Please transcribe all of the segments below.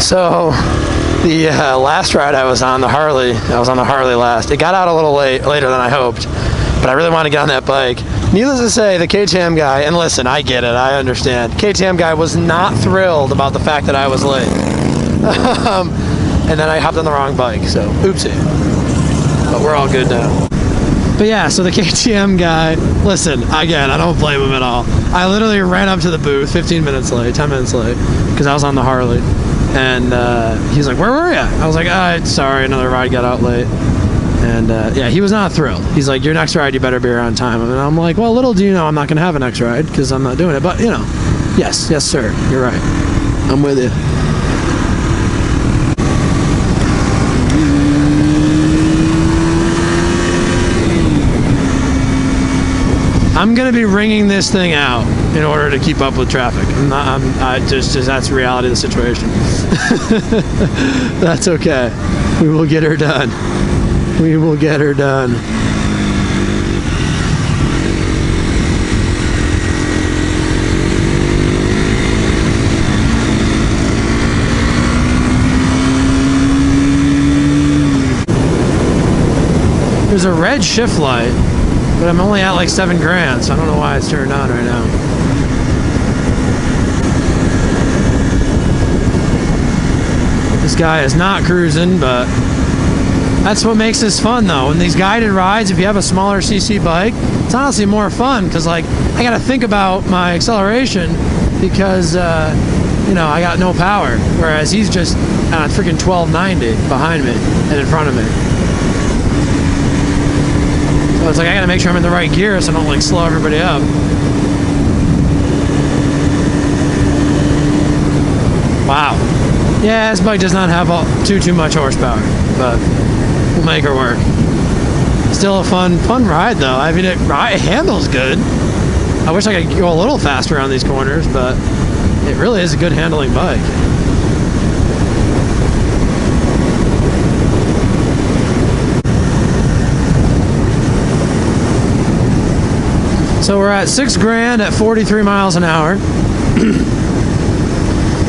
So the last ride I was on the Harley last. It got out a little later than I hoped, but I really wanted to get on that bike. Needless to say, the KTM guy, and listen, I get it, I understand. KTM guy was not thrilled about the fact that I was late. And then I hopped on the wrong bike, so oopsie. But we're all good now. But yeah, so the KTM guy, listen, again, I don't blame him at all. I literally ran up to the booth 10 minutes late, because I was on the Harley. And he's like, where were you? I was like, sorry, another ride got out late. And yeah, he was not thrilled. He's like, your next ride, you better be here on time. And I'm like, well, little do you know I'm not going to have a next ride because I'm not doing it. But, you know, yes, sir, you're right. I'm with you. I'm going to be ringing this thing out in order to keep up with traffic. That's the reality of the situation. That's okay. We will get her done. We will get her done. There's a red shift light, but I'm only at like 7 grand, so I don't know why it's turned on right now. This guy is not cruising, but that's what makes this fun though. In these guided rides, if you have a smaller CC bike, it's honestly more fun because like I gotta think about my acceleration because you know, I got no power, whereas he's just at freaking 1290 behind me and in front of me. So it's like I gotta make sure I'm in the right gear so I don't like slow everybody up. Wow. Yeah, this bike does not have too much horsepower, but we'll make her work. Still a fun ride though. I mean, it handles good. I wish I could go a little faster on these corners, but it really is a good handling bike. So we're at 6 grand at 43 miles an hour.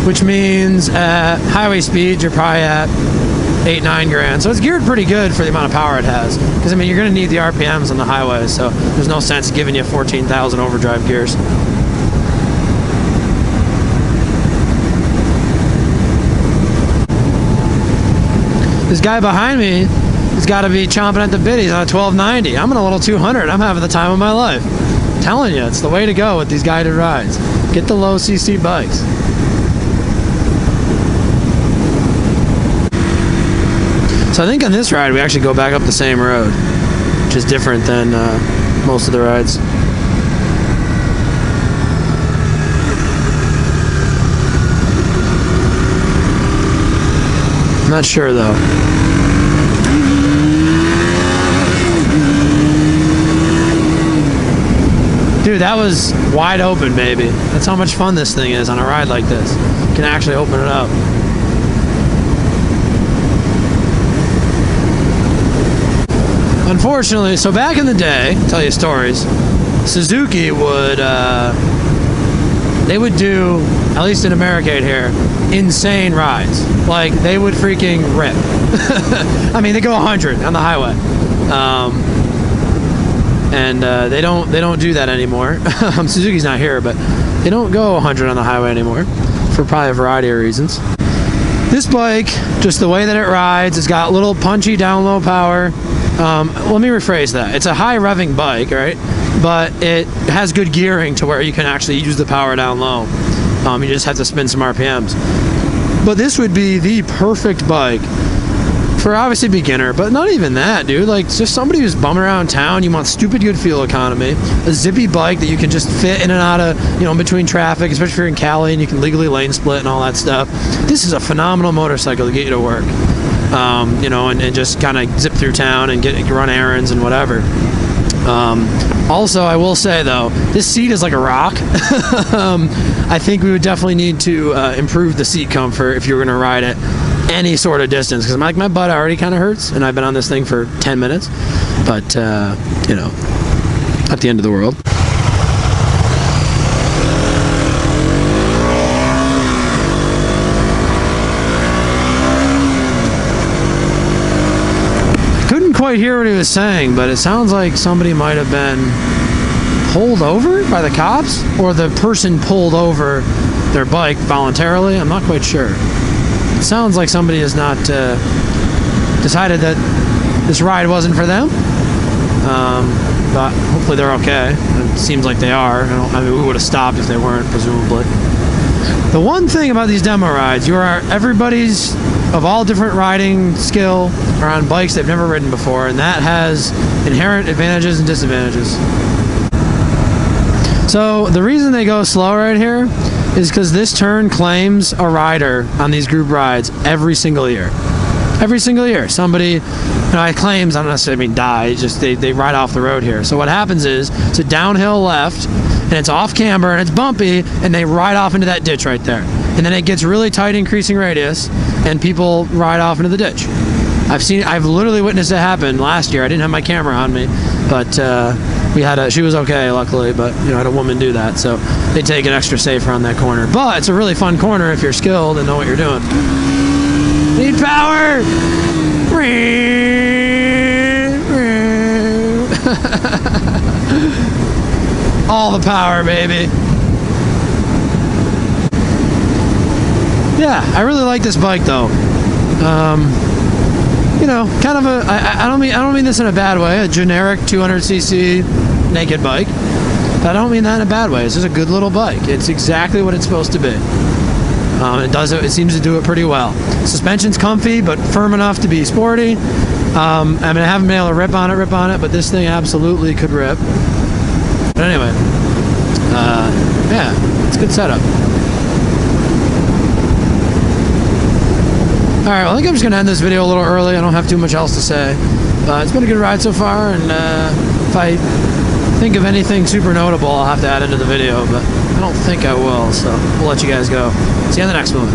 Which means at highway speeds you're probably at 8-9 grand. So it's geared pretty good for the amount of power it has. Because I mean, you're going to need the RPMs on the highway, so there's no sense giving you 14,000 overdrive gears. This guy behind me has got to be chomping at the bit. He's on a 1290. I'm on a little 200. I'm having the time of my life. I'm telling you, it's the way to go with these guided rides. Get the low CC bikes. So I think on this ride we actually go back up the same road, which is different than most of the rides. I'm not sure though. Dude, that was wide open, baby. That's how much fun this thing is on a ride like this. You can actually open it up. Unfortunately, so back in the day, I'll tell you stories, Suzuki would, they would do, at least in America here, insane rides. Like, they would freaking rip. I mean, they go 100 on the highway. They don't do that anymore. Suzuki's not here, but they don't go 100 on the highway anymore for probably a variety of reasons. This bike, just the way that it rides, it's got little punchy down low power. Let me rephrase that. It's a high revving bike, right? But it has good gearing to where you can actually use the power down low. You just have to spin some RPMs. But this would be the perfect bike for obviously beginner, but not even that, dude. Like just somebody who's bumming around town. You want stupid good fuel economy, a zippy bike that you can just fit in and out of, you know, in between traffic, especially if you're in Cali and you can legally lane split and all that stuff. This is a phenomenal motorcycle to get you to work. You know, and just kind of zip through town and run errands and whatever. Also, I will say though, this seat is like a rock. I think we would definitely need to improve the seat comfort if you're going to ride it any sort of distance, because my butt already kind of hurts, and I've been on this thing for 10 minutes. But you know, not the end of the world. quite hear what he was saying, but it sounds like somebody might have been pulled over by the cops, or the person pulled over their bike voluntarily. I'm not quite sure. It sounds like somebody has not decided that this ride wasn't for them. But hopefully they're okay. It seems like they are. I mean, we would have stopped if they weren't, presumably. The one thing about these demo rides, everybody's of all different riding skill are on bikes they've never ridden before, and that has inherent advantages and disadvantages. So the reason they go slow right here is because this turn claims a rider on these group rides every single year. Every single year, somebody, it claims, I don't necessarily mean die, just they ride off the road here. So what happens is, it's a downhill left, and it's off camber, and it's bumpy, and they ride off into that ditch right there. And then it gets really tight, increasing radius, and people ride off into the ditch. I've literally witnessed it happen last year. I didn't have my camera on me, but she was okay, luckily, but I had a woman do that, so they take it extra safe around that corner. But it's a really fun corner if you're skilled and know what you're doing. Need power! All the power, baby. Yeah, I really like this bike though. Kind of I don't mean this in a bad way, a generic 200cc naked bike. But I don't mean that in a bad way. It's just a good little bike. It's exactly what it's supposed to be. It seems to do it pretty well. Suspension's comfy, but firm enough to be sporty. I haven't been able to rip on it, but this thing absolutely could rip. But anyway, yeah, it's a good setup. Alright, well, I think I'm just going to end this video a little early. I don't have too much else to say. It's been a good ride so far, and if I think of anything super notable, I'll have to add into the video, but I don't think I will, so we'll let you guys go. See you on the next one.